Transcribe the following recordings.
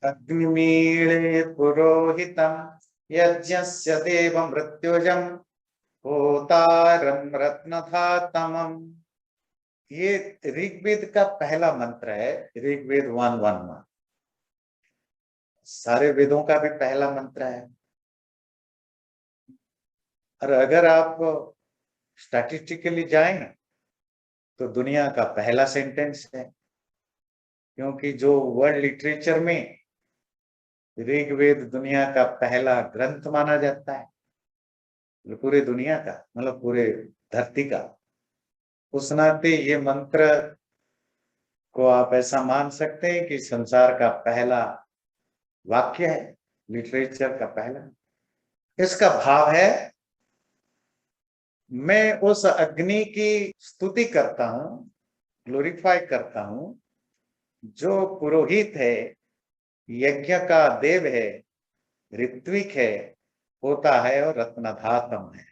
अग्निमीळे पुरोहितं यज्ञस्य देवमृत्युजं होतारं रत्नधातमम्। ये ऋग्वेद का पहला मंत्र है। ऋग्वेद 1:1 सारे वेदों का भी पहला मंत्र है। और अगर आप स्टैटिस्टिकली जाएं तो दुनिया का पहला सेंटेंस है, क्योंकि जो वर्ल्ड लिटरेचर में ऋग्वेद दुनिया का पहला ग्रंथ माना जाता है, पूरे दुनिया का मतलब पूरे धरती का। उस नाते ये मंत्र को आप ऐसा मान सकते हैं कि संसार का पहला वाक्य है, लिटरेचर का पहला। इसका भाव है, मैं उस अग्नि की स्तुति करता हूं, ग्लोरीफाई करता हूं, जो पुरोहित है, यज्ञ का देव है, ऋत्विक है, होता है और रत्नधातम है।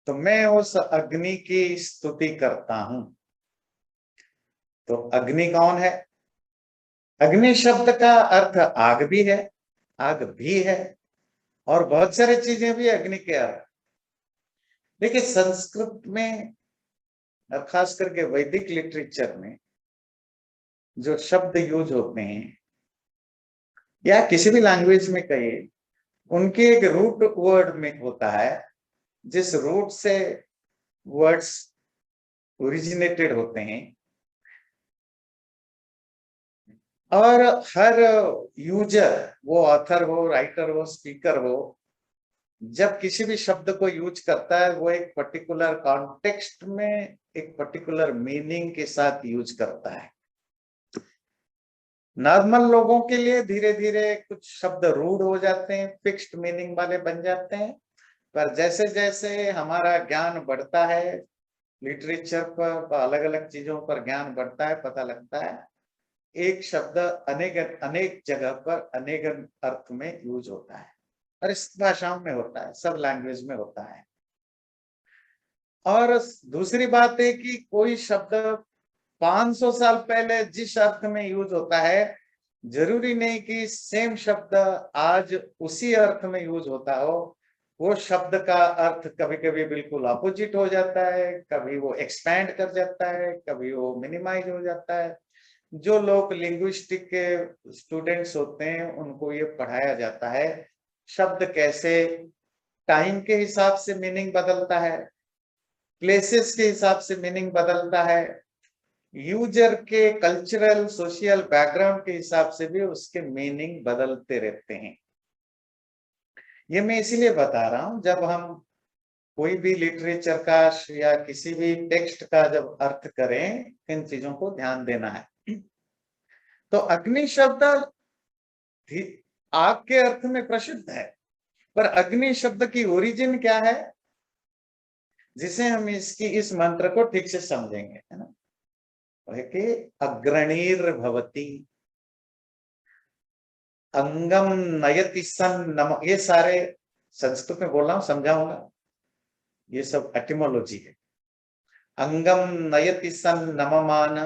तो मैं उस अग्नि की स्तुति करता हूं। तो अग्नि कौन है? अग्नि शब्द का अर्थ आग भी है, आग भी है, और बहुत सारी चीजें भी अग्नि के अर्थ। देखिए संस्कृत में और खास करके वैदिक लिटरेचर में जो शब्द यूज होते हैं या किसी भी लैंग्वेज में कहिए, उनके एक रूट वर्ड में होता है, जिस रूट से वर्ड्स ओरिजिनेटेड होते हैं। और हर यूजर, वो ऑथर हो, राइटर हो, स्पीकर हो, जब किसी भी शब्द को यूज करता है वो एक पर्टिकुलर कॉन्टेक्स्ट में एक पर्टिकुलर मीनिंग के साथ यूज करता है। नॉर्मल लोगों के लिए धीरे धीरे कुछ शब्द रूढ़ हो जाते हैं, फिक्स्ड मीनिंग वाले बन जाते हैं। पर जैसे जैसे हमारा ज्ञान बढ़ता है, लिटरेचर पर अलग अलग चीजों पर ज्ञान बढ़ता है, पता लगता है एक शब्द अनेक अनेक जगह पर अनेक अर्थ में यूज होता है, और इस भाषाओं में होता है, सब लैंग्वेज में होता है। और दूसरी बात है कि कोई शब्द 500 साल पहले जिस अर्थ में यूज होता है, जरूरी नहीं कि सेम शब्द आज उसी अर्थ में यूज होता हो। वो शब्द का अर्थ कभी कभी बिल्कुल अपोजिट हो जाता है, कभी वो एक्सपैंड कर जाता है, कभी वो मिनिमाइज हो जाता है। जो लोग लिंग्विस्टिक के स्टूडेंट्स होते हैं उनको ये पढ़ाया जाता है, शब्द कैसे टाइम के हिसाब से मीनिंग बदलता है, प्लेसेस के हिसाब से मीनिंग बदलता है, यूजर के कल्चरल सोशल बैकग्राउंड के हिसाब से भी उसके मीनिंग बदलते रहते हैं। ये मैं इसीलिए बता रहा हूं, जब हम कोई भी लिटरेचर का या किसी भी टेक्स्ट का जब अर्थ करें, इन चीजों को ध्यान देना है। तो अग्नि शब्द आग के अर्थ में प्रसिद्ध है, पर अग्नि शब्द की ओरिजिन क्या है, जिसे हम इस मंत्र को ठीक से समझेंगे, है ना। कि अग्रणीर भवती, अंगम नयति सन नम, ये सारे संस्कृत में बोल रहा हूं, समझाऊंगा, ये सब एटिमोलॉजी है। अंगम नयति सन नममान,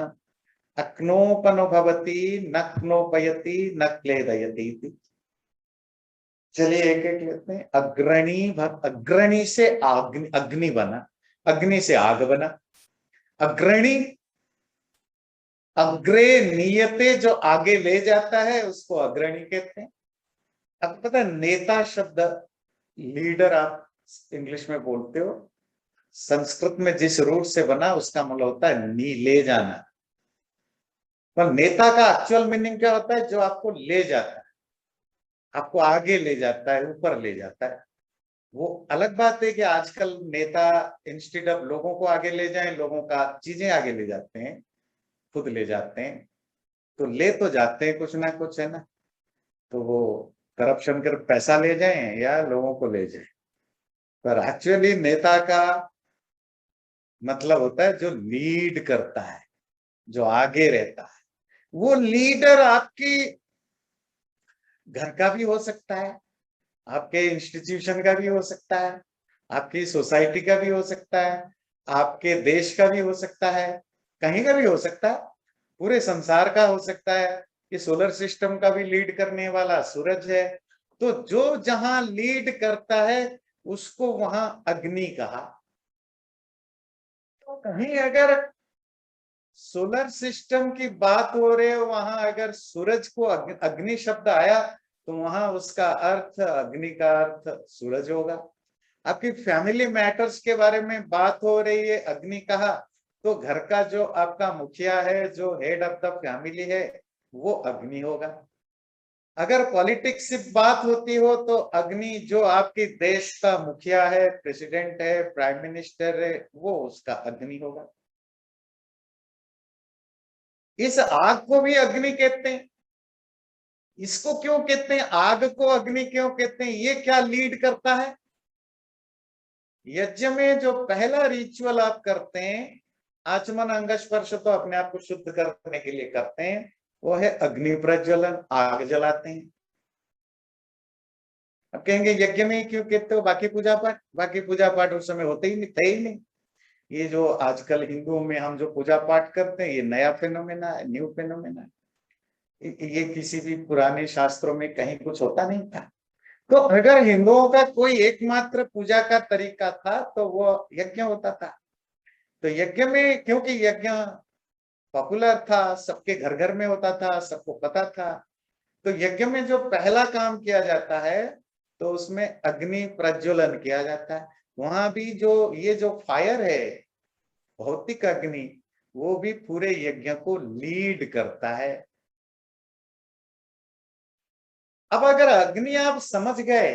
अक्नोपनुभवती नक्नोपयति न क्लेदयति। चलिए एक एक लेते हैं। अग्रणी से अग्नि बना, अग्नि से आग बना। अग्रणी, अग्रे नियते, जो आगे ले जाता है उसको अग्रणी कहते हैं। अब पता है नेता शब्द, लीडर आप इंग्लिश में बोलते हो, संस्कृत में जिस रूट से बना उसका मतलब होता है नी, ले जाना। पर नेता का एक्चुअल मीनिंग क्या होता है? जो आपको ले जाता है, आपको आगे ले जाता है, ऊपर ले जाता है। वो अलग बात है कि आजकल नेता इंस्टेड ऑफ लोगों को आगे ले जाएं, लोगों का चीजें आगे ले जाते हैं, खुद ले जाते हैं। तो ले तो जाते हैं कुछ ना कुछ, है ना। तो वो करप्शन कर पैसा ले जाएं या लोगों को ले जाएं, पर एक्चुअली नेता का मतलब होता है जो लीड करता है, जो आगे रहता है। वो लीडर आपकी घर का भी हो सकता है, आपके इंस्टीट्यूशन का भी हो सकता है, आपकी सोसाइटी का भी हो सकता है, आपके देश का भी हो सकता है, कहीं का भी हो सकता है, पूरे संसार का हो सकता है, कि सोलर सिस्टम का भी लीड करने वाला सूरज है। तो जो जहां लीड करता है उसको वहां अग्नि कहा। तो कहीं अगर सोलर सिस्टम की बात हो रही है, वहां अगर सूरज को अग्नि शब्द आया तो वहां उसका अर्थ, अग्नि का अर्थ सूरज होगा। आपकी फैमिली मैटर्स के बारे में बात हो रही है, अग्नि कहा, तो घर का जो आपका मुखिया है, जो हेड ऑफ द फैमिली है, वो अग्नि होगा। अगर पॉलिटिक्स की बात होती हो तो अग्नि जो आपकी देश का मुखिया है, प्रेसिडेंट है, प्राइम मिनिस्टर है, वो उसका अग्नि होगा। इस आग को भी अग्नि कहते हैं। इसको क्यों कहते हैं, आग को अग्नि क्यों कहते हैं, ये क्या लीड करता है? यज्ञ में जो पहला रिचुअल आप करते हैं, आचमन अंग स्पर्श तो अपने आप को शुद्ध करने के लिए करते हैं, वो है अग्नि प्रज्वलन, आग जलाते हैं। अब कहेंगे यज्ञ में क्यों कहते हो, बाकी पूजा पाठ? बाकी पूजा पाठ उस समय होते ही नहीं, थे ही नहीं। ये जो आजकल हिंदुओं में हम जो पूजा पाठ करते हैं, ये नया फेनोमेना है, न्यू फेनोमेना है। ये किसी भी पुराने शास्त्रों में कहीं कुछ होता नहीं था। तो अगर हिंदुओं का कोई एकमात्र पूजा का तरीका था तो वो यज्ञ होता था। तो यज्ञ में, क्योंकि यज्ञ पॉपुलर था, सबके घर घर में होता था, सबको पता था, तो यज्ञ में जो पहला काम किया जाता है तो उसमें अग्नि प्रज्वलन किया जाता है। वहां भी जो ये जो फायर है, भौतिक अग्नि, वो भी पूरे यज्ञ को लीड करता है। अब अगर अग्नि आप समझ गए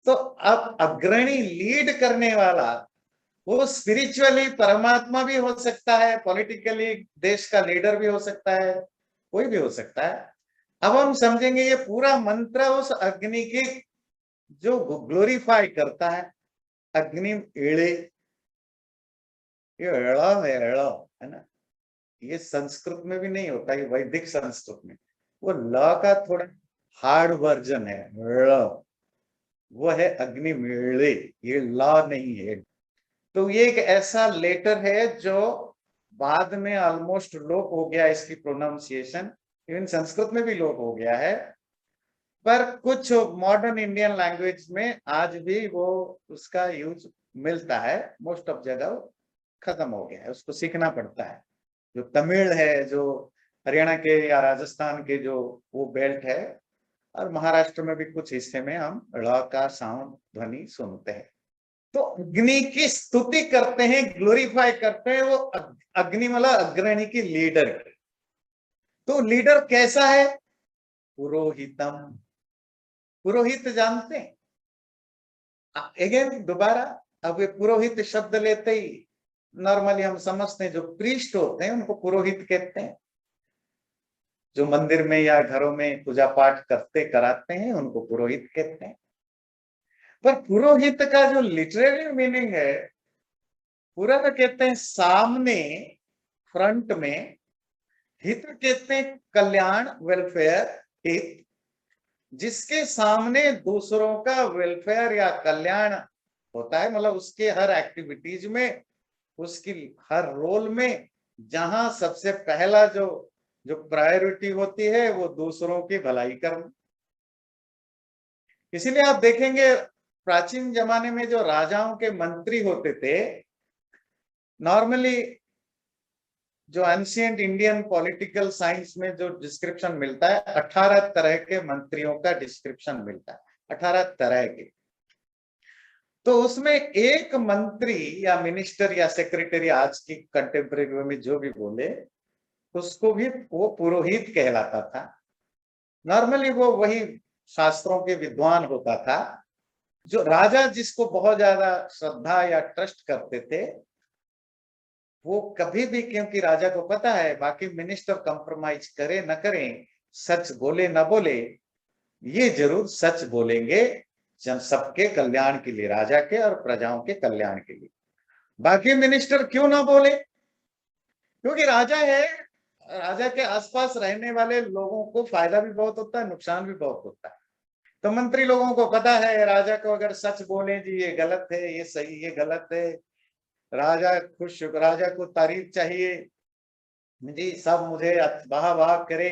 तो अब अग्रणी लीड करने वाला, वो स्पिरिचुअली परमात्मा भी हो सकता है, पॉलिटिकली देश का लीडर भी हो सकता है, कोई भी हो सकता है। अब हम समझेंगे ये पूरा मंत्र उस अग्नि की जो ग्लोरीफाई करता है। अग्नि एड़े, ये एड़ा है, एड़ा है ना, ये संस्कृत में भी नहीं होता, ये वैदिक संस्कृत में, वो ल का थोड़ा हार्ड वर्जन है, ळ, वो है अग्नि मेड़े, ये ला नहीं है। तो ये एक ऐसा लेटर है जो बाद में ऑलमोस्ट लोप हो गया, इसकी प्रोनाउंसिएशन इवन संस्कृत में भी लोप हो गया है, पर कुछ मॉडर्न इंडियन लैंग्वेज में आज भी वो उसका यूज मिलता है। मोस्ट ऑफ जगह खत्म हो गया है, उसको सीखना पड़ता है। जो तमिल है, जो हरियाणा के या राजस्थान के जो वो बेल्ट है, और महाराष्ट्र में भी कुछ हिस्से में हम ड़ का साउंड ध्वनि सुनते हैं। तो अग्नि की स्तुति करते हैं, ग्लोरीफाई करते हैं, वो अग्नि वाला अग्रणी की लीडर की। तो लीडर कैसा है? पुरोहितम। पुरोहित जानते हैं? अगेन दोबारा, अब ये पुरोहित शब्द लेते ही नॉर्मली हम समझते हैं जो प्रीस्ट होते हैं उनको पुरोहित कहते हैं। जो मंदिर में या घरों में पूजा पाठ करते कराते हैं उनको पुरोहित कहते हैं। पर पुरोहित का जो लिटरेरी मीनिंग है, पूरा तो कहते हैं सामने, फ्रंट में, हित कहते हैं कल्याण, वेलफेयर, हित, जिसके सामने दूसरों का वेलफेयर या कल्याण होता है, मतलब उसके हर एक्टिविटीज में, उसकी हर रोल में, जहां सबसे पहला जो जो प्रायोरिटी होती है वो दूसरों की भलाई करना। इसीलिए आप देखेंगे प्राचीन जमाने में जो राजाओं के मंत्री होते थे, नॉर्मली जो एंशिएंट इंडियन पॉलिटिकल साइंस में जो डिस्क्रिप्शन मिलता है, 18 तरह के मंत्रियों का डिस्क्रिप्शन मिलता है, 18 तरह के। तो उसमें एक मंत्री या मिनिस्टर या सेक्रेटरी, आज की कंटेम्प्रेरी में जो भी बोले, उसको भी वो पुरोहित कहलाता था। नॉर्मली वो वही शास्त्रों के विद्वान होता था। जो राजा जिसको बहुत ज्यादा श्रद्धा या ट्रस्ट करते थे, वो कभी भी, क्योंकि राजा को पता है बाकी मिनिस्टर कंप्रोमाइज करे न करें, सच बोले न बोले, ये जरूर सच बोलेंगे जन सबके कल्याण के लिए, राजा के और प्रजाओं के कल्याण के लिए। बाकी मिनिस्टर क्यों ना बोले? क्योंकि राजा है, राजा के आसपास रहने वाले लोगों को फायदा भी बहुत होता है, नुकसान भी बहुत होता है। तो मंत्री लोगों को पता है राजा को अगर सच बोले जी ये गलत है, ये सही, ये गलत है, राजा खुश, राजा को तारीफ चाहिए जी, सब मुझे वाह वाह करे,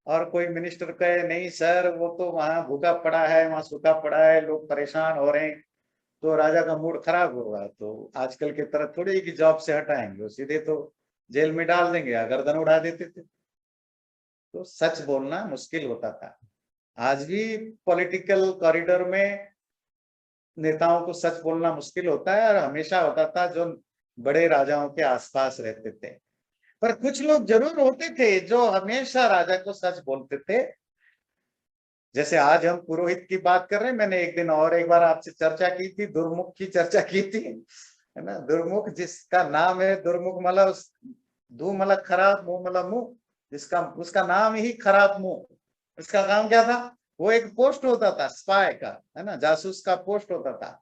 और कोई मिनिस्टर कहे नहीं सर वो तो वहां भूखा पड़ा है, वहां सूखा पड़ा है, लोग परेशान हो रहे हैं, तो राजा का मूड खराब होगा। तो आजकल की तरह थोड़ी ही कि जॉब से हटाएंगे, वो सीधे तो जेल में डाल देंगे, गर्दन उड़ा देते थे। तो सच बोलना मुश्किल होता था। आज भी पॉलिटिकल कॉरिडोर में नेताओं को सच बोलना मुश्किल होता है, और हमेशा होता था जो बड़े राजाओं के आसपास रहते थे। पर कुछ लोग जरूर होते थे जो हमेशा राजा को सच बोलते थे। जैसे आज हम पुरोहित की बात कर रहे हैं, मैंने एक दिन और एक बार आपसे चर्चा की थी, दुर्मुख की चर्चा की थी, है ना। दुर्मुख जिसका नाम है दुर्मुख, मतलब दू मतलब खराब, मुंह मतलब मुंह, जिसका उसका नाम ही खराब मुंह। उसका काम क्या था? वो एक पोस्ट होता था स्पाई का, है ना, जासूस का पोस्ट होता था।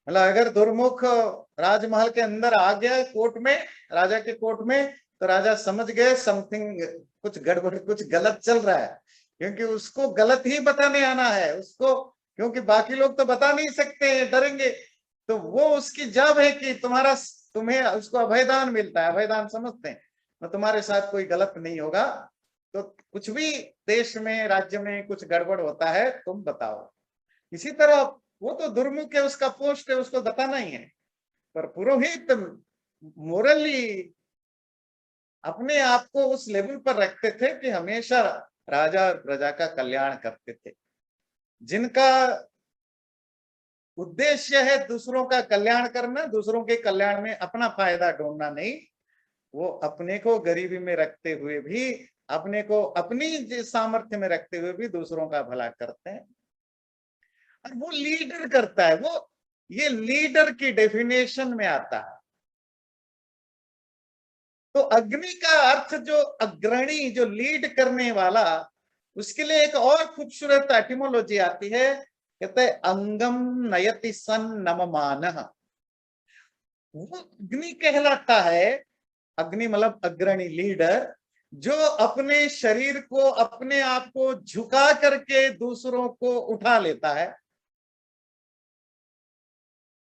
मतलब अगर दुर्मुख राजमहल के अंदर आ गया कोर्ट में, राजा के कोर्ट में, तो राजा समझ गए समथिंग, कुछ गड़बड़, कुछ गलत चल रहा है, क्योंकि उसको गलत ही बताने आना है उसको, क्योंकि बाकी लोग तो बता नहीं सकते, डरेंगे। तो वो उसकी जब है कि तुम्हें उसको अभयदान मिलता है, अभयदान समझते हैं, तो तुम्हारे साथ कोई गलत नहीं होगा। तो कुछ भी देश में, राज्य में कुछ गड़बड़ होता है तुम बताओ। इसी तरह वो तो दुर्मुख है, उसका पोस्ट है, उसको बताना ही है। पर पुरोहित मोरली अपने आप को उस लेवल पर रखते थे कि हमेशा राजा और प्रजा का कल्याण करते थे। जिनका उद्देश्य है दूसरों का कल्याण करना, दूसरों के कल्याण में अपना फायदा ढूंढना नहीं, वो अपने को गरीबी में रखते हुए भी, अपने को अपनी सामर्थ्य में रखते हुए भी दूसरों का भला करते हैं। और वो लीडर करता है, वो ये लीडर की डेफिनेशन में आता है। तो अग्नि का अर्थ जो अग्रणी, जो लीड करने वाला, उसके लिए एक और खूबसूरत एटिमोलॉजी आती है, कहते हैं अंगम नयति सन नममान। वो अग्नि कहलाता है। अग्नि मतलब अग्रणी, लीडर, जो अपने शरीर को, अपने आप को झुका करके दूसरों को उठा लेता है।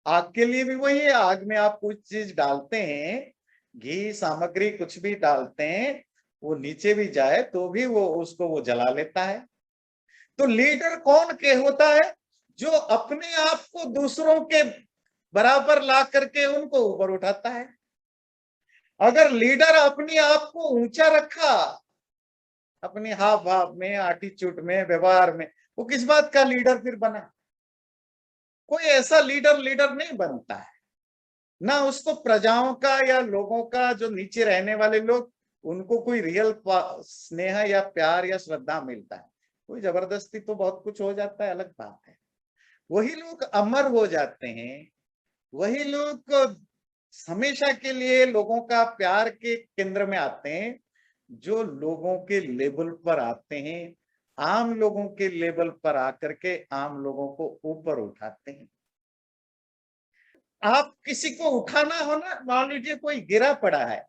आग के लिए भी वही है, आग में आप कुछ चीज डालते हैं, घी सामग्री कुछ भी डालते हैं, वो नीचे भी जाए तो भी वो उसको वो जला लेता है। तो लीडर कौन के होता है? जो अपने आप को दूसरों के बराबर ला करके उनको ऊपर उठाता है। अगर लीडर अपने आप को ऊंचा रखा, अपने हाव भाव में, एटीट्यूड में, व्यवहार में, वो किस बात का लीडर फिर बना? कोई ऐसा लीडर लीडर नहीं बनता है। ना उसको प्रजाओं का या लोगों का, जो नीचे रहने वाले लोग, उनको कोई रियल स्नेह या प्यार या श्रद्धा मिलता है। कोई जबरदस्ती तो बहुत कुछ हो जाता है, अलग बात है। वही लोग अमर हो जाते हैं, वही लोग हमेशा के लिए लोगों का प्यार के केंद्र में आते हैं, जो लोगों के लेवल पर आते हैं, आम लोगों के लेवल पर आकर के आम लोगों को ऊपर उठाते हैं। आप किसी को उठाना हो ना, मान लीजिए कोई गिरा पड़ा है,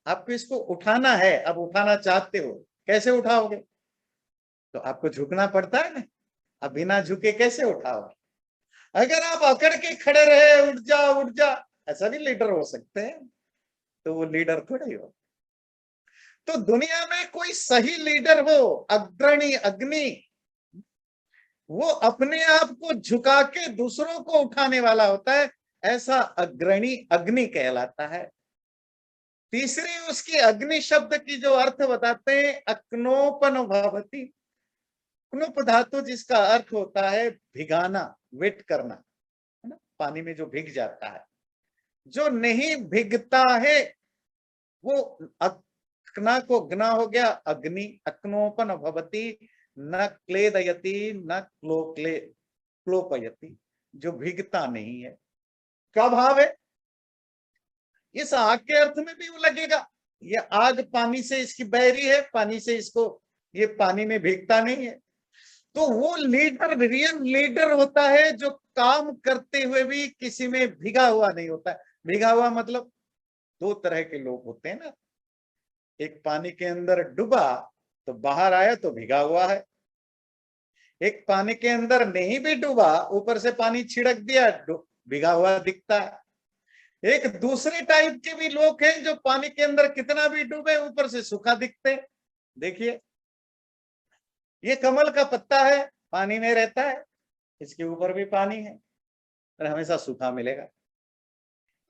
आपको इसको उठाना है, अब उठाना चाहते हो, कैसे उठाओगे? तो आपको झुकना पड़ता है ना। अब बिना झुके कैसे उठाओगे? अगर आप अकड़ के खड़े रहे, उठ जा उठ जा, ऐसा भी लीडर हो सकते हैं, तो वो लीडर थोड़े हो। तो दुनिया में कोई सही लीडर हो, अग्रणी, अग्नि, वो अपने आप को झुका के दूसरों को उठाने वाला होता है, ऐसा अग्रणी अग्नि कहलाता है। तीसरी उसकी अग्नि शब्द की जो अर्थ बताते हैं, अक्नोपन भवति। अक्नोप धातु जिसका अर्थ होता है भिगाना, वेट करना, है ना, पानी में जो भीग जाता है। जो नहीं भिगता है वो अक्ना को गना हो गया, अग्नि, अक्नोपन भवति, न क्लेदयति न क्लोपयति, जो भिगता नहीं है। क्या भाव है? इस आग के अर्थ में भी वो लगेगा। ये आग पानी से इसकी बैरी है, पानी से इसको, ये पानी में भीगता नहीं है। तो वो लीडर, रियल लीडर होता है जो काम करते हुए भी किसी में भीगा हुआ नहीं होता है। भीगा हुआ मतलब दो तरह के लोग होते हैं ना, एक पानी के अंदर डूबा तो बाहर आया तो भीगा हुआ है, एक पानी के अंदर नहीं भी डूबा, ऊपर से पानी छिड़क दिया, भीगा हुआ दिखता है। एक दूसरे टाइप के भी लोग हैं जो पानी के अंदर कितना भी डूबे ऊपर से सूखा दिखते। देखिए, ये कमल का पत्ता है, पानी में रहता है, इसके ऊपर भी पानी है और हमेशा सूखा मिलेगा।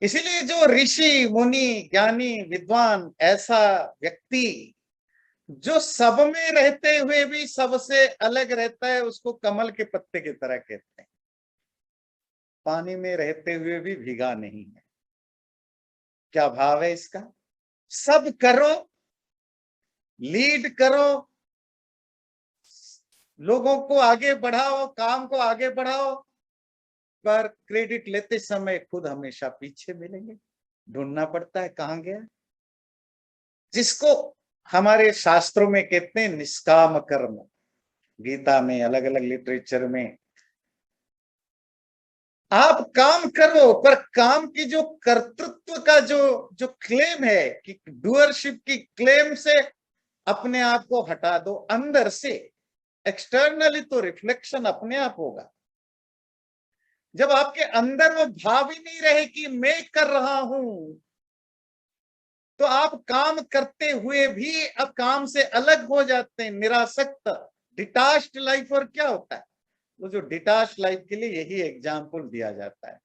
इसीलिए जो ऋषि मुनि ज्ञानी विद्वान ऐसा व्यक्ति जो सब में रहते हुए भी सबसे अलग रहता है, उसको कमल के पत्ते की तरह कहते हैं। पानी में रहते हुए भी भीगा नहीं है। क्या भाव है इसका? सब करो, लीड करो, लोगों को आगे बढ़ाओ, काम को आगे बढ़ाओ, पर क्रेडिट लेते समय खुद हमेशा पीछे मिलेंगे। ढूंढना पड़ता है कहां गया, जिसको हमारे शास्त्रों में कहते हैं निष्काम कर्म। गीता में, अलग अलग लिटरेचर में आप काम करो, पर काम की जो कर्तृत्व का जो जो क्लेम है कि डूअरशिप की क्लेम से अपने आप को हटा दो अंदर से। एक्सटर्नली तो रिफ्लेक्शन अपने आप होगा। जब आपके अंदर वो भाव ही नहीं रहे कि मैं कर रहा हूं, तो आप काम करते हुए भी अब काम से अलग हो जाते हैं, निरासक्त, डिटाच्ड लाइफ। और क्या होता है वो जो डिटाच्ड लाइफ के लिए यही एग्जाम्पल दिया जाता है,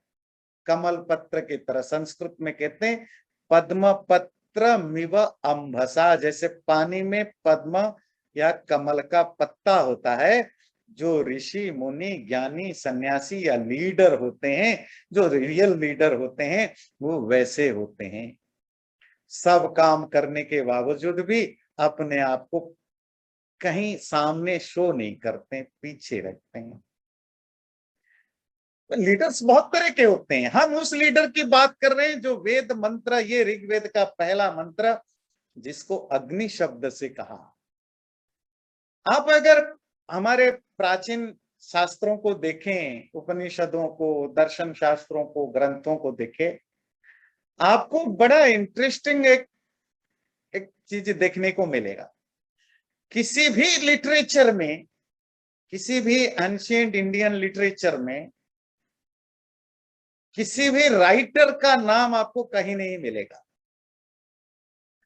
कमल पत्र की तरह। संस्कृत में कहते हैं पद्म पत्र मिव अंभसा, जैसे पानी में पद्म या कमल का पत्ता होता है। जो ऋषि मुनि ज्ञानी सन्यासी या लीडर होते हैं, जो रियल लीडर होते हैं, वो वैसे होते हैं। सब काम करने के बावजूद भी अपने आप को कहीं सामने शो नहीं करते, पीछे रखते हैं। लीडर्स बहुत तरह के होते हैं। हम उस लीडर की बात कर रहे हैं जो वेद मंत्र, ये ऋग्वेद का पहला मंत्र जिसको अग्नि शब्द से कहा। आप अगर हमारे प्राचीन शास्त्रों को देखें, उपनिषदों को, दर्शन शास्त्रों को, ग्रंथों को देखें, आपको बड़ा इंटरेस्टिंग एक एक चीज देखने को मिलेगा। किसी भी लिटरेचर में, किसी भी एंशिएंट इंडियन लिटरेचर में किसी भी राइटर का नाम आपको कहीं नहीं मिलेगा।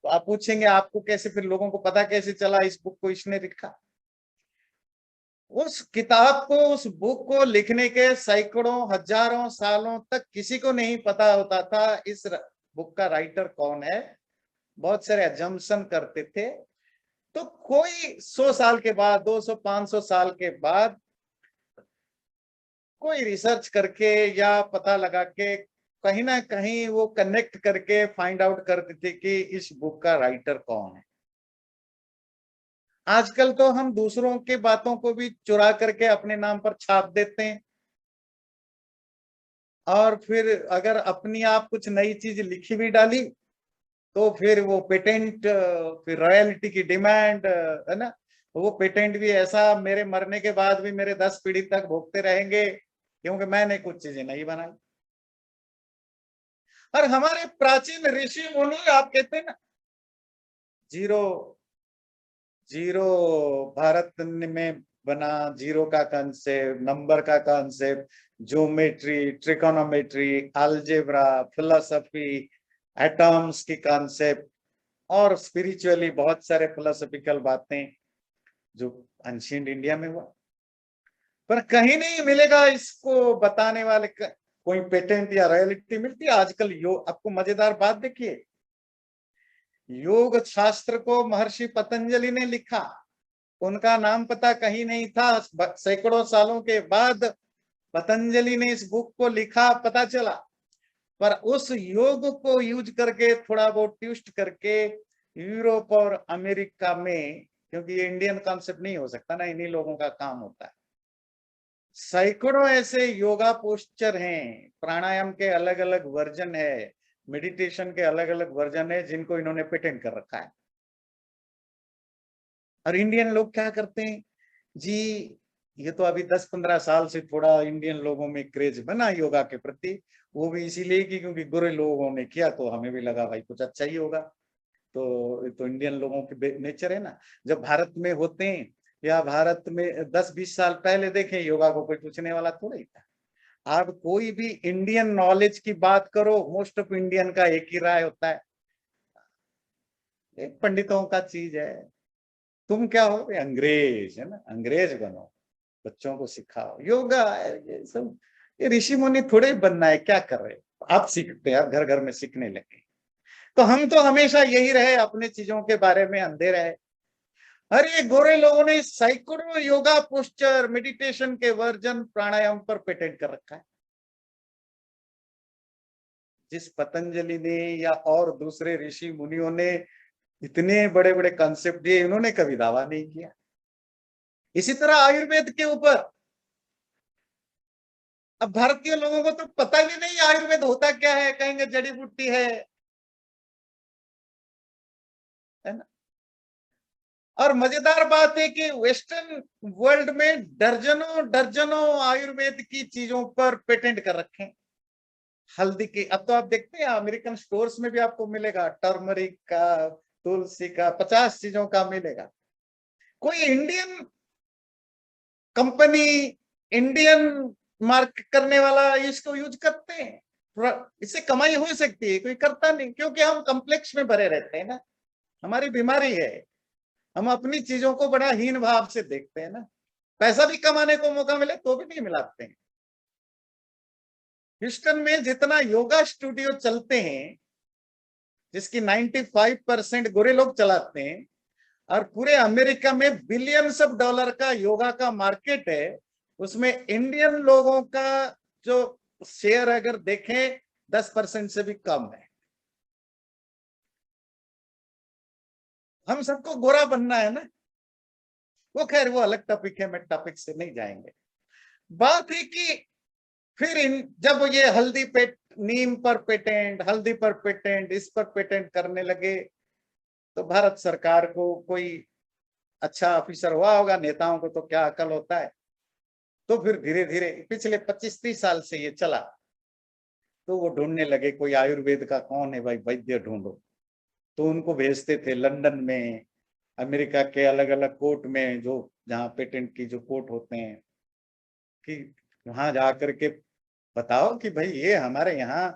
तो आप पूछेंगे आपको कैसे, फिर लोगों को पता कैसे चला इस बुक को इसने लिखा? उस किताब को, उस बुक को लिखने के सैकड़ों हजारों सालों तक किसी को नहीं पता होता था इस बुक का राइटर कौन है। बहुत सारे अजम्पशन करते थे। तो कोई 100 साल के बाद, 200 500 साल के बाद कोई रिसर्च करके या पता लगा के कहीं ना कहीं वो कनेक्ट करके फाइंड आउट करते थे कि इस बुक का राइटर कौन है। आजकल तो हम दूसरों के बातों को भी चुरा करके अपने नाम पर छाप देते हैं, और फिर अगर अपनी आप कुछ नई चीज लिखी भी डाली तो फिर वो पेटेंट, फिर रॉयल्टी की डिमांड, है ना। वो पेटेंट भी ऐसा मेरे मरने के बाद भी मेरे 10 पीढ़ी तक भोगते रहेंगे क्योंकि मैंने कुछ चीजें नहीं बनाई। और हमारे प्राचीन ऋषि मुनि, आप कहते हैं ना, जीरो जीरो भारत में बना, जीरो का कंसेप्ट, नंबर का concept, geometry, trigonometry, algebra, philosophy, atoms की कंसेप्ट, और स्पिरिचुअली बहुत सारे फिलोसफिकल बातें जो एंशिएंट इंडिया में हुआ। पर कहीं नहीं मिलेगा इसको बताने वाले कोई पेटेंट या रॉयल्टी मिलती है आजकल। आपको मजेदार बात देखिए, योग शास्त्र को महर्षि पतंजलि ने लिखा, उनका नाम पता कहीं नहीं था। सैकड़ों सालों के बाद पतंजलि ने इस बुक को लिखा, पता चला। पर उस योग को यूज करके, थोड़ा बहुत ट्विस्ट करके, यूरोप और अमेरिका में, क्योंकि ये इंडियन कॉन्सेप्ट नहीं हो सकता ना, इन्हीं लोगों का काम होता है। सैकड़ों ऐसे योगा पोस्चर हैं, प्राणायाम के अलग अलग वर्जन है, मेडिटेशन के अलग अलग वर्जन है, जिनको इन्होंने पेटेंट कर रखा है। और इंडियन लोग क्या करते हैं जी, ये तो अभी 10-15 साल से थोड़ा इंडियन लोगों में क्रेज बना योगा के प्रति। वो भी इसीलिए कि क्योंकि बुरे लोगों ने किया तो हमें भी लगा भाई कुछ अच्छा ही होगा। तो इंडियन लोगों की नेचर है ना। जब भारत में होते हैं या भारत में 10-20 साल पहले देखें, योगा को कोई पूछने वाला थोड़ा ही था। आप कोई भी इंडियन नॉलेज की बात करो, मोस्ट ऑफ इंडियन का एक ही राय होता है, पंडितों का चीज है। तुम क्या हो, अंग्रेज है ना, अंग्रेज बनो, बच्चों को सिखाओ योगा, ये सब। ये ऋषि मुनि थोड़े बनना है, क्या कर रहे हो आप, सीखते हैं, आप घर घर में सीखने लगे। तो हम तो हमेशा यही रहे, अपने चीजों के बारे में अंधे रहे। अरे गोरे लोगों ने सैकड़ों योगा पोस्चर, मेडिटेशन के वर्जन प्राणायाम पर पेटेंट कर रखा है। जिस पतंजलि ने या और दूसरे ऋषि मुनियों ने इतने बड़े बड़े कॉन्सेप्ट दिए, इन्होंने कभी दावा नहीं किया। इसी तरह आयुर्वेद के ऊपर, अब भारतीय लोगों को तो पता भी नहीं आयुर्वेद होता क्या है, कहेंगे जड़ी बूटी है ना। और मजेदार बात है कि वेस्टर्न वर्ल्ड में दर्जनों दर्जनों आयुर्वेद की चीजों पर पेटेंट कर रखे हैं। हल्दी की, अब तो आप देखते हैं अमेरिकन स्टोर्स में भी आपको मिलेगा, टर्मरिक का, तुलसी का, 50 चीजों का मिलेगा। कोई इंडियन कंपनी, इंडियन मार्क करने वाला इसको यूज करते हैं, इससे कमाई हो सकती है, कोई करता नहीं, क्योंकि हम कॉम्प्लेक्स में भरे रहते हैं ना, हमारी बीमारी है। हम अपनी चीजों को बड़ा हीन भाव से देखते हैं ना, पैसा भी कमाने को मौका मिले तो भी नहीं मिलाते हैं। ह्यूस्टन में जितना योगा स्टूडियो चलते हैं, जिसकी 95% गोरे लोग चलाते हैं, और पूरे अमेरिका में बिलियंस ऑफ डॉलर का योगा का मार्केट है, उसमें इंडियन लोगों का जो शेयर अगर देखें 10% से भी कम है। हम सबको गोरा बनना है ना, वो खैर वो अलग टॉपिक है, मैं टॉपिक से नहीं जाएंगे। बात है कि फिर जब ये हल्दी पे, नीम पर पेटेंट, हल्दी पर पेटेंट, इस पर पेटेंट करने लगे, तो भारत सरकार को कोई अच्छा ऑफिसर हुआ होगा, नेताओं को तो क्या अकल होता है, तो फिर धीरे धीरे पिछले 25-30 साल से ये चला, तो वो ढूंढने लगे कोई आयुर्वेद का कौन है भाई, वैद्य ढूंढो। तो उनको भेजते थे लंदन में, अमेरिका के अलग अलग कोर्ट में, जो जहाँ पेटेंट की जो कोर्ट होते हैं, कि वहां जाकर के बताओ कि भाई ये हमारे यहाँ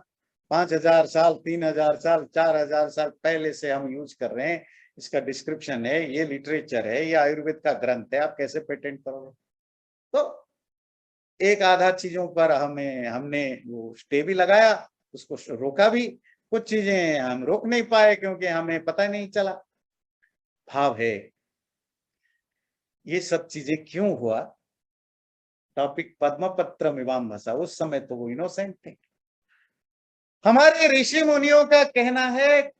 5,000 साल, 3,000 साल, 4,000 साल पहले से हम यूज कर रहे हैं, इसका डिस्क्रिप्शन है, ये लिटरेचर है, ये आयुर्वेद का ग्रंथ है, आप कैसे पेटेंट करोगे। तो एक आधा चीजों पर हमने वो स्टे भी लगाया, उसको रोका भी, कुछ चीजें हम रोक नहीं पाए क्योंकि हमें पता नहीं चला। भाव है, ये सब चीजें क्यों हुआ। टॉपिक पद्मपत्र मीमांसा, उस समय तो वो इनोसेंट थे। हमारे ऋषि मुनियों का कहना है,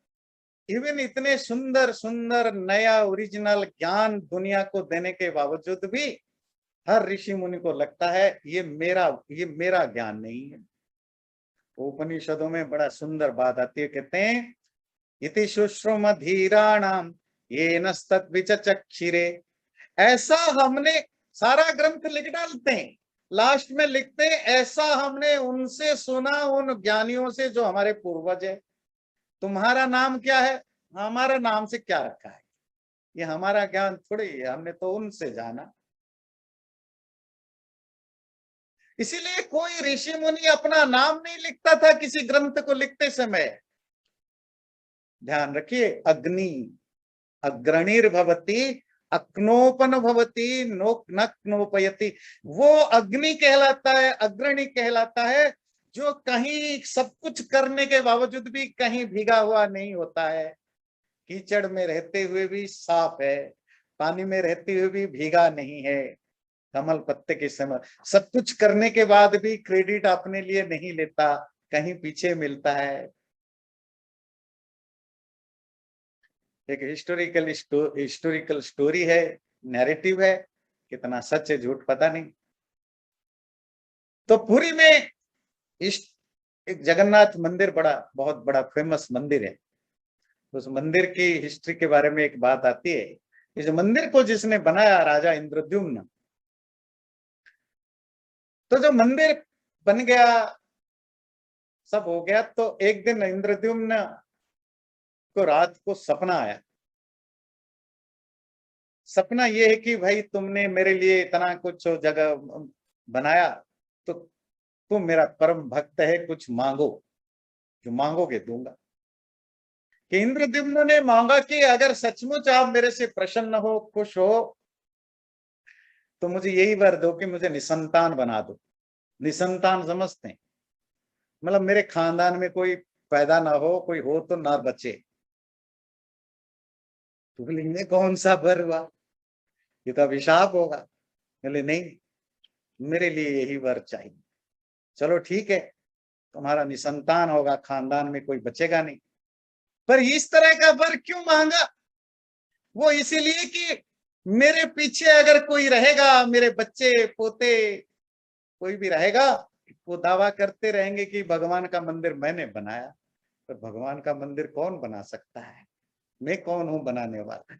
इवन इतने सुंदर सुंदर नया ओरिजिनल ज्ञान दुनिया को देने के बावजूद भी हर ऋषि मुनि को लगता है ये मेरा ज्ञान नहीं है। उपनिषदों में बड़ा सुंदर बात आती है, कहते हैं इति शुश्रुमधीराणाम येन तद्विचक्षिरे। ऐसा हमने, सारा ग्रंथ लिख डालते हैं, लास्ट में लिखते हैं ऐसा हमने उनसे सुना, उन ज्ञानियों से जो हमारे पूर्वज है। तुम्हारा नाम क्या है, हमारा नाम से क्या रखा है, ये हमारा ज्ञान थोड़ी है, हमने तो उनसे जाना। इसीलिए कोई ऋषि मुनि अपना नाम नहीं लिखता था किसी ग्रंथ को लिखते समय। ध्यान रखिए, अग्नि अग्रणीर्भवती अक्नोपन भवती नोक नोपयति, वो अग्नि कहलाता है, अग्रणी कहलाता है, जो कहीं सब कुछ करने के बावजूद भी कहीं भीगा हुआ नहीं होता है। कीचड़ में रहते हुए भी साफ है, पानी में रहते हुए भी भीगा नहीं है। कमल पत्ते के समय सब कुछ करने के बाद भी क्रेडिट अपने लिए नहीं लेता, कहीं पीछे मिलता है। एक हिस्टोरिकल स्टोरी है, नैरेटिव है, कितना सच है झूठ पता नहीं। तो पुरी में एक जगन्नाथ मंदिर, बड़ा बहुत बड़ा फेमस मंदिर है। उस मंदिर की हिस्ट्री के बारे में एक बात आती है, इस मंदिर को जिसने बनाया राजा इंद्रद्युम्न। तो जो मंदिर बन गया, सब हो गया, तो एक दिन इंद्रद्युम्न को रात को सपना आया। सपना ये है कि भाई तुमने मेरे लिए इतना कुछ जगह बनाया, तो तुम मेरा परम भक्त है, कुछ मांगो, जो मांगोगे दूंगा। कि इंद्रद्युम्न ने मांगा कि अगर सचमुच आप मेरे से प्रसन्न हो, खुश हो, तो मुझे यही वर दो कि मुझे निसंतान बना दो। निसंतान समझते हैं, मतलब मेरे खानदान में कोई पैदा ना हो, कोई हो तो ना बचे। तो बोले कौन सा वर हुआ, ये तो अभिशाप होगा। बोले नहीं, मेरे लिए यही वर चाहिए। चलो ठीक है, तुम्हारा निसंतान होगा, खानदान में कोई बचेगा नहीं। पर इस तरह का वर क्यों मांगा? वो इसीलिए कि मेरे पीछे अगर कोई रहेगा, मेरे बच्चे पोते कोई भी रहेगा, वो दावा करते रहेंगे कि भगवान का मंदिर मैंने बनाया। तो भगवान का मंदिर कौन बना सकता है? मैं कौन हूं बनाने वाला?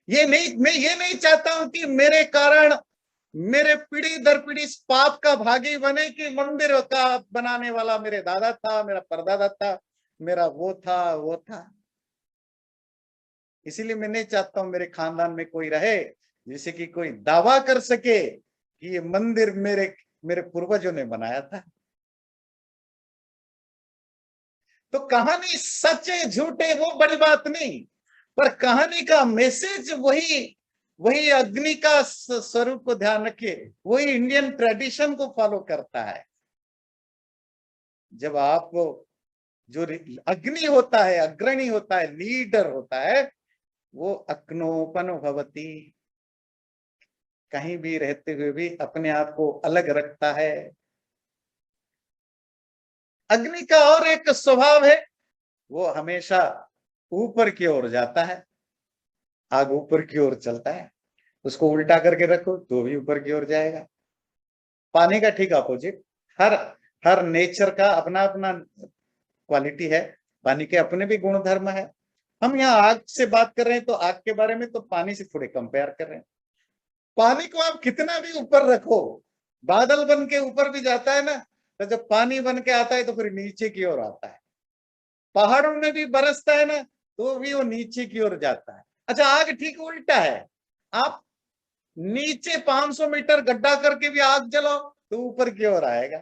ये नहीं, मैं ये नहीं चाहता हूं कि मेरे कारण मेरे पीढ़ी दर पीढ़ी इस पाप का भागी बने कि मंदिर का बनाने वाला मेरे दादा था, मेरा परदादा था, मेरा वो था वो था। इसीलिए मैं नहीं चाहता हूं मेरे खानदान में कोई रहे जिसे कि कोई दावा कर सके कि ये मंदिर मेरे मेरे पूर्वजों ने बनाया था। तो कहानी सच है झूठ है वो बड़ी बात नहीं, पर कहानी का मैसेज वही वही अग्नि का स्वरूप को ध्यान रखिए, वही इंडियन ट्रेडिशन को फॉलो करता है। जब आप जो अग्नि होता है, अग्रणी होता है, लीडर होता है, वो अग्नोपन भवती, कहीं भी रहते हुए भी अपने आप को अलग रखता है। अग्नि का और एक स्वभाव है, वो हमेशा ऊपर की ओर जाता है। आग ऊपर की ओर चलता है, उसको उल्टा करके रखो तो भी ऊपर की ओर जाएगा। पानी का ठीक अपोजिट। हर हर नेचर का अपना अपना क्वालिटी है, पानी के अपने भी गुण धर्म है। हम यहाँ आग से बात कर रहे हैं तो आग के बारे में, तो पानी से थोड़े कंपेयर कर रहे हैं। पानी को आप कितना भी ऊपर रखो, बादल बन के ऊपर भी जाता है ना, तो जब पानी बन के आता है तो फिर नीचे की ओर आता है। पहाड़ों में भी बरसता है ना, तो भी वो नीचे की ओर जाता है। अच्छा, आग ठीक उल्टा है। आप नीचे 500 मीटर गड्ढा करके भी आग जलाओ तो ऊपर की ओर आएगा।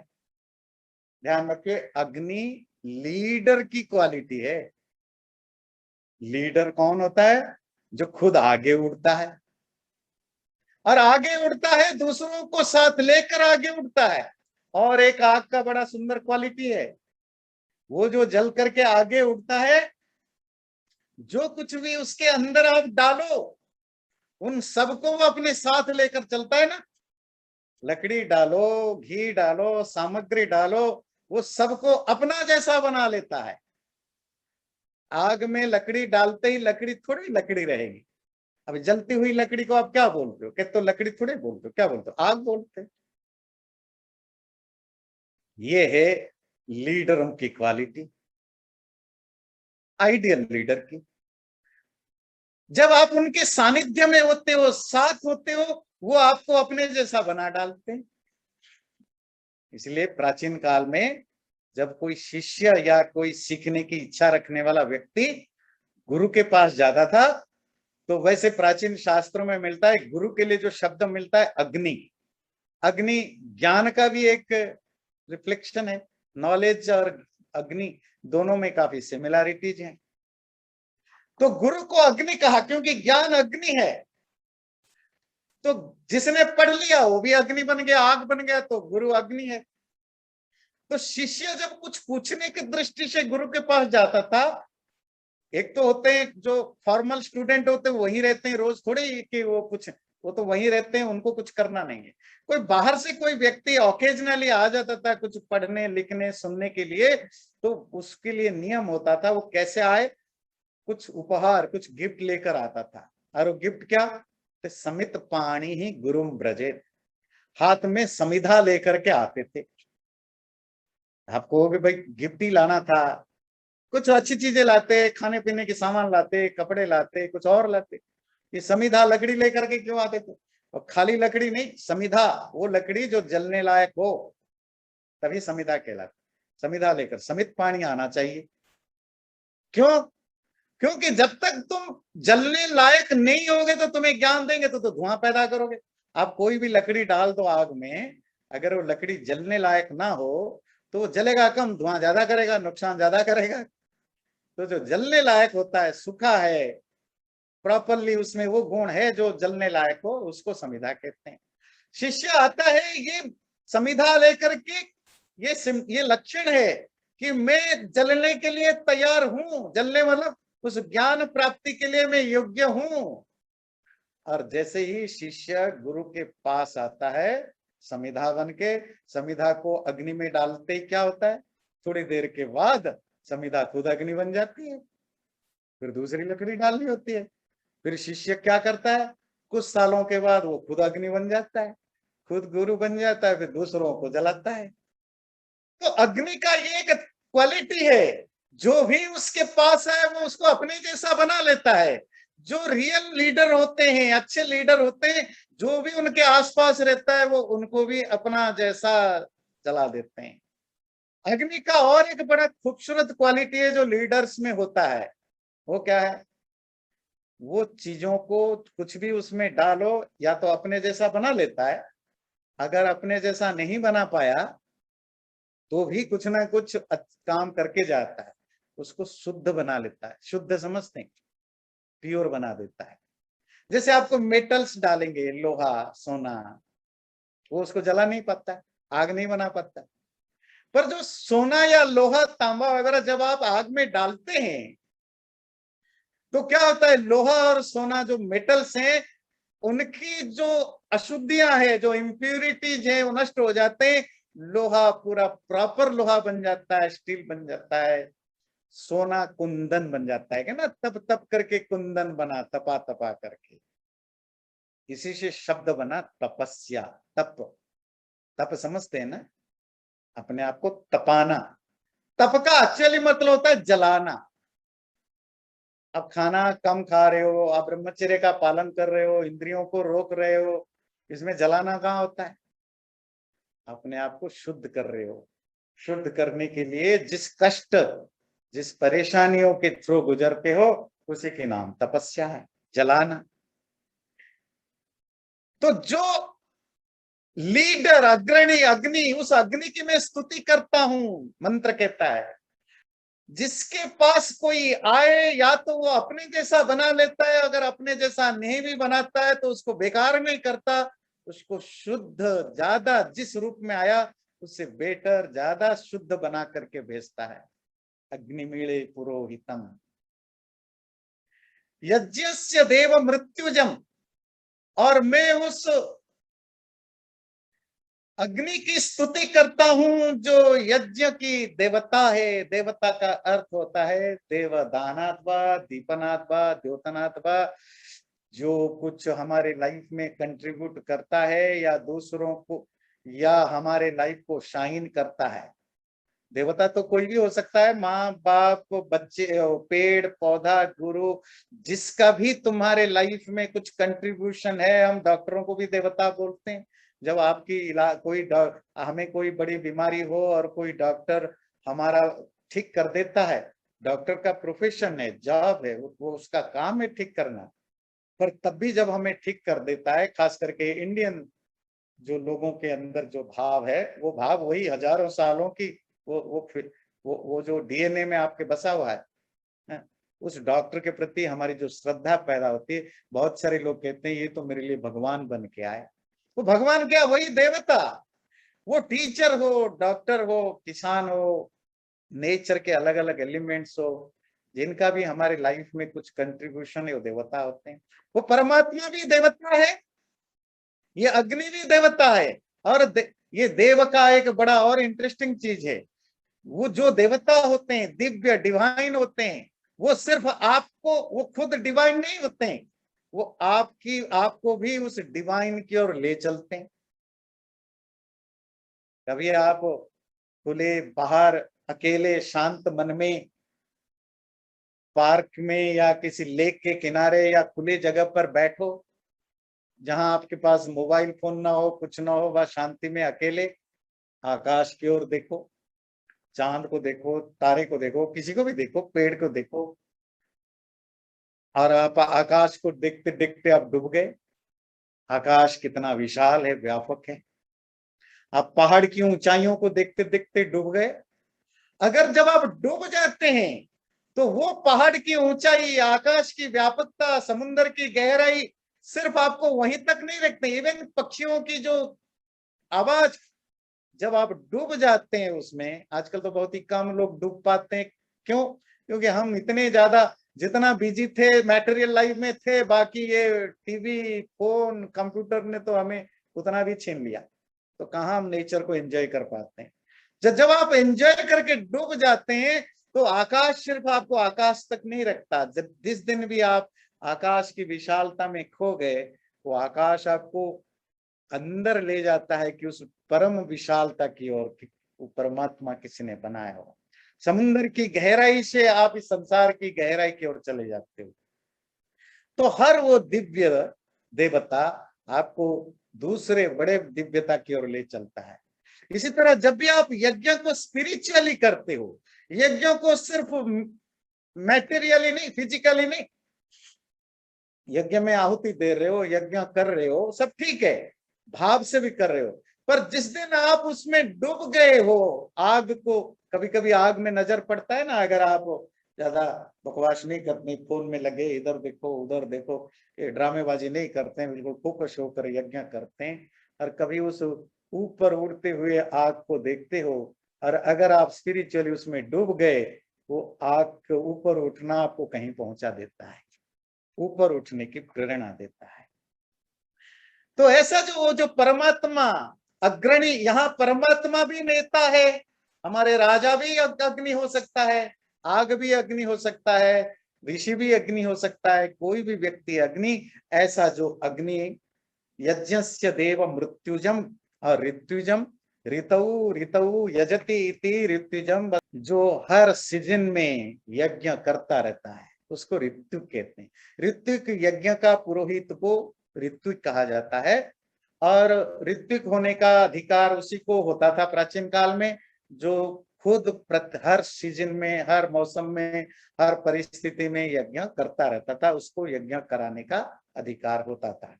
ध्यान रखिए, अग्नि लीडर की क्वालिटी है। लीडर कौन होता है? जो खुद आगे उड़ता है, और आगे उड़ता है दूसरों को साथ लेकर आगे उड़ता है। और एक आग का बड़ा सुंदर क्वालिटी है, वो जो जल करके आगे उड़ता है, जो कुछ भी उसके अंदर आप डालो उन सबको वो अपने साथ लेकर चलता है ना। लकड़ी डालो, घी डालो, सामग्री डालो, वो सबको अपना जैसा बना लेता है। आग में लकड़ी डालते ही लकड़ी थोड़ी लकड़ी रहेगी। अब जलती हुई लकड़ी को आप क्या बोलते हो? कहते तो लकड़ी थोड़ी बोलते हो, क्या बोलते हो? आग बोलते। ये है लीडरों की क्वालिटी, आइडियल लीडर की। जब आप उनके सानिध्य में होते हो, साथ होते हो, वो आपको अपने जैसा बना डालते हैं। इसलिए प्राचीन काल में जब कोई शिष्य या कोई सीखने की इच्छा रखने वाला व्यक्ति गुरु के पास जाता था, तो वैसे प्राचीन शास्त्रों में मिलता है, गुरु के लिए जो शब्द मिलता है अग्नि। अग्नि ज्ञान का भी एक रिफ्लेक्शन है। नॉलेज और अग्नि दोनों में काफी सिमिलैरिटीज हैं। तो गुरु को अग्नि कहा क्योंकि ज्ञान अग्नि है। तो जिसने पढ़ लिया वो भी अग्नि बन गया, आग बन गया, तो गुरु अग्नि है। तो शिष्य जब कुछ पूछने की दृष्टि से गुरु के पास जाता था, एक तो होते हैं जो फॉर्मल स्टूडेंट होते हैं वहीं रहते हैं, रोज थोड़े कि वो कुछ, वो तो वहीं रहते हैं, उनको कुछ करना नहीं है। कोई बाहर से कोई व्यक्ति ऑकेजनली आ जाता था कुछ पढ़ने लिखने सुनने के लिए, तो उसके लिए नियम होता था वो कैसे आए, कुछ उपहार कुछ गिफ्ट लेकर आता था। और वो गिफ्ट क्या? तो समित पाणी ही गुरुम ब्रजे, हाथ में समिधा लेकर के आते थे। आपको भी भाई गिफ्ट ही लाना था, कुछ अच्छी चीजें लाते, खाने पीने के सामान लाते, कपड़े लाते, कुछ और लाते। ये समिधा लकड़ी लेकर के क्यों आते थे? और खाली लकड़ी नहीं, समिधा, वो लकड़ी जो जलने लायक हो, तभी समिधा कहलाती। समिधा लेकर, समित पानी आना चाहिए। क्यों? क्योंकि जब तक तुम जलने लायक नहीं होगे तो तुम्हें ज्ञान देंगे तो धुआं पैदा करोगे। आप कोई भी लकड़ी डाल दो आग में, अगर वो लकड़ी जलने लायक ना हो तो जलेगा कम, धुआं ज्यादा करेगा, नुकसान ज्यादा करेगा। तो जो जलने लायक होता है, सूखा है, प्रॉपरली उसमें वो गुण है जो जलने लायक हो, उसको समिधा कहते हैं। शिष्य आता है ये समिधा लेकर के, ये लक्षण है कि मैं जलने के लिए तैयार हूं, जलने मतलब उस ज्ञान प्राप्ति के लिए मैं योग्य हूं। और जैसे ही शिष्य गुरु के पास आता है समिधा बन के, समिधा को अग्नि में डालते ही क्या होता है, थोड़ी देर के बाद समिधा खुद अग्नि बन जाती है, फिर दूसरी लकड़ी डालनी होती है। फिर शिष्य क्या करता है, कुछ सालों के बाद वो खुद अग्नि बन जाता है, खुद गुरु बन जाता है, फिर दूसरों को जलाता है। तो अग्नि का ये एक क्वालिटी है, जो भी उसके पास है वो उसको अपने जैसा बना लेता है। जो रियल लीडर होते हैं, अच्छे लीडर होते हैं, जो भी उनके आसपास रहता है वो उनको भी अपना जैसा जला देते हैं। अग्नि का और एक बड़ा खूबसूरत क्वालिटी है जो लीडर्स में होता है, वो क्या है, वो चीजों को कुछ भी उसमें डालो या तो अपने जैसा बना लेता है, अगर अपने जैसा नहीं बना पाया तो भी कुछ ना कुछ काम करके जाता है, उसको शुद्ध बना लेता है। शुद्ध समझते हैं, प्योर बना देता है। जैसे आपको मेटल्स डालेंगे, लोहा सोना, वो उसको जला नहीं पाता, आग नहीं बना पाता। पर जो सोना या लोहा तांबा वगैरह जब आप आग में डालते हैं तो क्या होता है, लोहा और सोना जो मेटल्स हैं उनकी जो अशुद्धियां है, जो इम्प्यूरिटीज है, वो नष्ट हो जाते हैं। लोहा पूरा प्रॉपर लोहा बन जाता है, स्टील बन जाता है, सोना कुंदन बन जाता है ना, तप तप करके कुंदन बना, तपा तपा करके। इसी से शब्द बना तपस्या। तप, तप समझते हैं ना, अपने आप को तपाना। तप का एक्चुअली मतलब होता है जलाना। अब खाना कम खा रहे हो, आप ब्रह्मचर्य का पालन कर रहे हो, इंद्रियों को रोक रहे हो, इसमें जलाना कहाँ होता है, अपने आप को शुद्ध कर रहे हो। शुद्ध करने के लिए जिस कष्ट, जिस परेशानियों के थ्रू गुजरते हो, उसी के नाम तपस्या है, जलाना। तो जो लीडर, अग्रणी, अग्नि, उस अग्नि की मैं स्तुति करता हूं, मंत्र कहता है। जिसके पास कोई आए या तो वो अपने जैसा बना लेता है, अगर अपने जैसा नहीं भी बनाता है तो उसको बेकार नहीं करता, उसको शुद्ध, ज्यादा जिस रूप में आया उससे बेटर, ज्यादा शुद्ध बना करके भेजता है। अग्निमीळे पुरोहितम यज्ञस्य देव मृत्युजम। और मैं उस अग्नि की स्तुति करता हूं जो यज्ञ की देवता है। देवता का अर्थ होता है देवदानात् वा, दीपनात् वा, द्योतनात् वा, जो कुछ हमारे लाइफ में कंट्रीब्यूट करता है या दूसरों को या हमारे लाइफ को शाइन करता है। देवता तो कोई भी हो सकता है, माँ बाप, बच्चे, पेड़ पौधा, गुरु, जिसका भी तुम्हारे लाइफ में कुछ कंट्रीब्यूशन है। हम डॉक्टरों को भी देवता बोलते हैं। जब आपकी कोई हमें कोई बड़ी बीमारी हो और कोई डॉक्टर हमारा ठीक कर देता है, डॉक्टर का प्रोफेशन है, जॉब है, वो उसका काम है ठीक करना। पर तब भी जब हमें ठीक कर देता है, खास करके इंडियन जो लोगों के अंदर जो भाव है, वो भाव वही हजारों सालों की, वो जो डीएनए में आपके बसा हुआ है, उस डॉक्टर के प्रति हमारी जो श्रद्धा पैदा होती है। बहुत सारे लोग कहते हैं ये तो मेरे लिए भगवान बन के आए। वो भगवान क्या, वही देवता। वो टीचर हो, डॉक्टर हो, किसान हो, नेचर के अलग अलग एलिमेंट्स हो, जिनका भी हमारे लाइफ में कुछ कंट्रीब्यूशन है, वो देवता होते हैं। वो परमात्मा भी देवता है, ये अग्नि भी देवता है। और ये देव का एक बड़ा और इंटरेस्टिंग चीज है, वो जो देवता होते हैं, दिव्य डिवाइन होते हैं, वो सिर्फ आपको, वो खुद डिवाइन नहीं होते हैं, वो आपको भी उस डिवाइन की ओर ले चलते हैं। कभी आप खुले बाहर अकेले शांत मन में पार्क में या किसी लेक के किनारे या खुले जगह पर बैठो, जहां आपके पास मोबाइल फोन ना हो, कुछ ना हो, बस शांति में अकेले आकाश की ओर देखो, चांद को देखो, तारे को देखो, किसी को भी देखो, पेड़ को देखो, और आप आकाश को देखते देखते आप डूब गए। आकाश कितना विशाल है, व्यापक है। आप पहाड़ की ऊंचाइयों को देखते देखते डूब गए। अगर जब आप डूब जाते हैं तो वो पहाड़ की ऊंचाई, आकाश की व्यापकता, समुद्र की गहराई सिर्फ आपको वहीं तक नहीं रखते, इवन पक्षियों की जो आवाज, जब आप डूब जाते हैं उसमें, आजकल तो बहुत ही कम लोग डूब पाते हैं, क्यों? क्योंकि हम इतने ज्यादा जितना बिजी थे मैटेरियल लाइफ में थे, बाकी ये टीवी, फोन, कंप्यूटर ने तो हमें उतना भी छीन लिया, तो कहाँ हम नेचर को एंजॉय कर पाते हैं। जब जब आप एंजॉय करके डूब जाते हैं तो आकाश सिर्फ आपको आकाश तक नहीं रखता, जब जिस दिन भी आप आकाश की विशालता में खो गए, वो आकाश आपको अंदर ले जाता है कि उस परम विशालता की ओर, वो परमात्मा किसी ने बनाया हो। समुद्र की गहराई से आप इस संसार की गहराई की ओर चले जाते हो। तो हर वो दिव्य देवता आपको दूसरे बड़े दिव्यता की ओर ले चलता है। इसी तरह जब भी आप यज्ञ को स्पिरिचुअली करते हो, यज्ञों को सिर्फ मैटेरियली नहीं, फिजिकली नहीं, यज्ञ में आहुति दे रहे हो, यज्ञ कर रहे हो, सब ठीक है, भाव से भी कर रहे हो, पर जिस दिन आप उसमें डूब गए हो, आग को, कभी कभी आग में नजर पड़ता है ना, अगर आप ज्यादा बकवास नहीं करते, फोन में लगे इधर देखो उधर देखो, ये ड्रामेबाजी नहीं करते हैं, बिल्कुल फोकस होकर यज्ञ करते हैं, और कभी उस ऊपर उड़ते हुए आग को देखते हो, और अगर आप स्पिरिचुअली उसमें डूब गए, वो आग के ऊपर उठना आपको कहीं पहुंचा देता है, ऊपर उठने की प्रेरणा देता है। तो ऐसा जो परमात्मा अग्रणी, यहाँ परमात्मा भी नेता है, हमारे राजा भी अग्नि हो सकता है, आग भी अग्नि हो सकता है, ऋषि भी अग्नि हो सकता है, कोई भी व्यक्ति अग्नि, ऐसा जो अग्नि यज्ञस्य देव मृत्युजम और ऋत्युजम, ऋतौ ऋतौ यजति इति ऋत्युजम, जो हर सीजन में यज्ञ करता रहता है उसको ऋतु कहते हैं। ऋत्विक यज्ञ का पुरोहित को ऋत्विक कहा जाता है, और ऋत्विक होने का अधिकार उसी को होता था प्राचीन काल में, जो खुद हर सीजन में, हर मौसम में, हर परिस्थिति में यज्ञ करता रहता था, उसको यज्ञ कराने का अधिकार होता था।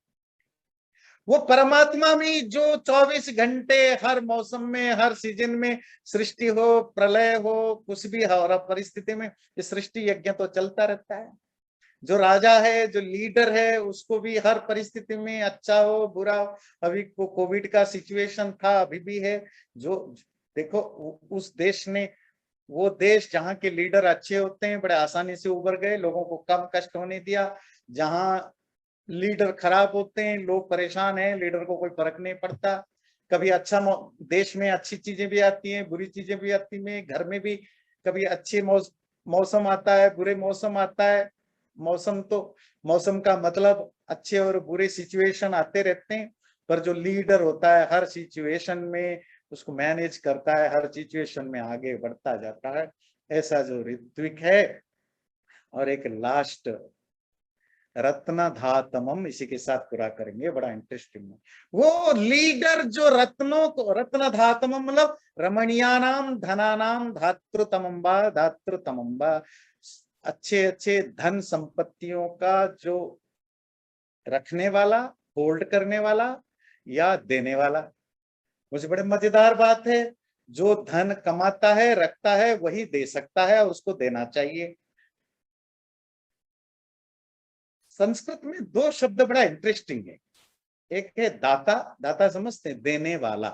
वो परमात्मा भी जो 24 घंटे हर मौसम में, हर सीजन में, सृष्टि हो, प्रलय हो, कुछ भी हो, हर परिस्थिति में ये सृष्टि यज्ञ तो चलता रहता है। जो राजा है, जो लीडर है, उसको भी हर परिस्थिति में, अच्छा हो बुरा हो, अभी कोविड का सिचुएशन था, अभी भी है, जो देखो उस देश ने, वो देश जहाँ के लीडर अच्छे होते हैं बड़े आसानी से उभर गए, लोगों को कम कष्ट होने दिया। जहाँ लीडर खराब होते हैं, लोग परेशान हैं, लीडर को कोई फर्क नहीं पड़ता। कभी अच्छा देश में अच्छी चीजें भी आती हैं, बुरी चीजें भी आती हैं, घर में भी कभी अच्छे मौसम आता है, बुरे मौसम आता है। मौसम तो, मौसम का मतलब अच्छे और बुरे सिचुएशन आते रहते हैं, पर जो लीडर होता है हर सिचुएशन में उसको मैनेज करता है, हर सिचुएशन में आगे बढ़ता जाता है, ऐसा जो ऋत्विक है। और एक लास्ट रत्नधातमम, इसी के साथ पूरा करेंगे, बड़ा इंटरेस्टिंग है। वो लीडर जो रत्नों को, रत्नधातमम मतलब रमणीयानाम धनानाम धातृतमंबा, धातृतमंबा, अच्छे अच्छे धन संपत्तियों का जो रखने वाला, होल्ड करने वाला या देने वाला। मुझे बड़े मजेदार बात है, जो धन कमाता है, रखता है, वही दे सकता है और उसको देना चाहिए। संस्कृत में दो शब्द बड़ा इंटरेस्टिंग है, एक है दाता, दाता समझते हैं, देने वाला,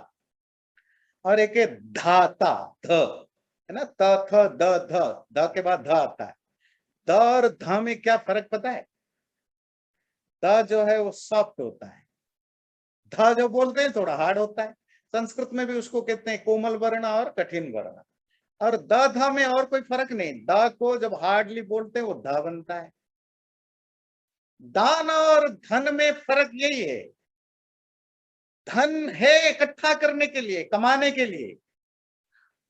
और एक है धाता, ध, है ना, त थ द ध, ध के बाद ध आता है। द और ध में क्या फर्क पता है? द जो है वो सॉफ्ट होता है, ध जो बोलते हैं थोड़ा हार्ड होता है। संस्कृत में भी उसको कहते हैं कोमल वर्ण और कठिन वर्ण। और द ध में और कोई फर्क नहीं, द को जब हार्डली बोलते हैं वो ध बनता है। दान और धन में फर्क यही है, धन है इकट्ठा करने के लिए, कमाने के लिए,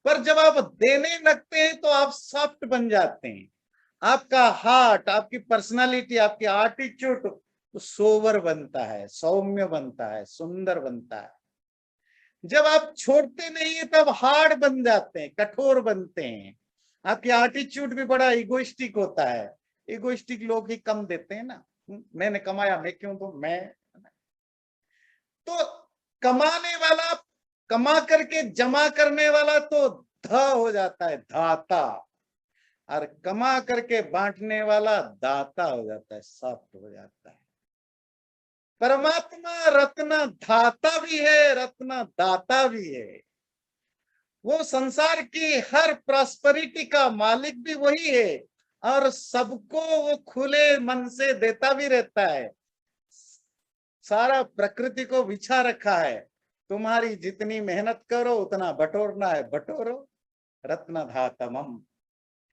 पर जब आप देने लगते हैं तो आप सॉफ्ट बन जाते हैं। आपका हार्ट, आपकी पर्सनालिटी, आपकी एटीट्यूड तो सोवर बनता है, सौम्य बनता है, सुंदर बनता है। जब आप छोड़ते नहीं है तब हार्ड बन जाते हैं, कठोर बनते हैं। आपकी एटीट्यूड भी बड़ा इगोइस्टिक होता है। इगोइस्टिक लोग ही कम देते हैं ना, मैंने कमाया मैं क्यों दूं, मैं। तो कमाने वाला, कमा करके जमा करने वाला तो ध हो जाता है, धाता। और कमा करके बांटने वाला दाता हो जाता है, सॉफ्ट हो जाता है। परमात्मा रत्न धाता भी है, रत्न दाता भी है। वो संसार की हर प्रॉस्पेरिटी का मालिक भी वही है और सबको वो खुले मन से देता भी रहता है। सारा प्रकृति को बिछा रखा है, तुम्हारी जितनी मेहनत करो उतना बटोरना है, बटोरो। रत्न धातमम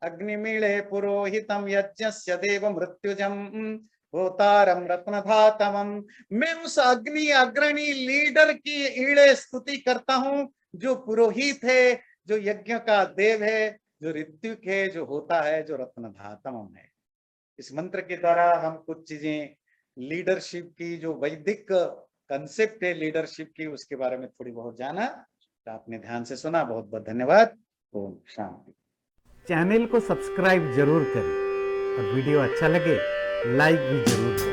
अग्निमीळे पुरोहितम यज्ञस्य देव मृत्युजम होतारम रत्न धातमम। मैं उस अग्नि अग्रणी लीडर की ईड़े स्तुति करता हूं जो पुरोहित है, जो यज्ञ का देव है, जो ऋत्विक है, जो होता है, जो रत्न धातमम है। इस मंत्र के द्वारा हम कुछ चीजें लीडरशिप की, जो वैदिक कंसेप्ट है लीडरशिप की, उसके बारे में थोड़ी बहुत जाना। तो आपने ध्यान से सुना, बहुत बहुत धन्यवाद। ओम शांति। चैनल को सब्सक्राइब जरूर करें और वीडियो अच्छा लगे लाइक भी जरूर करें।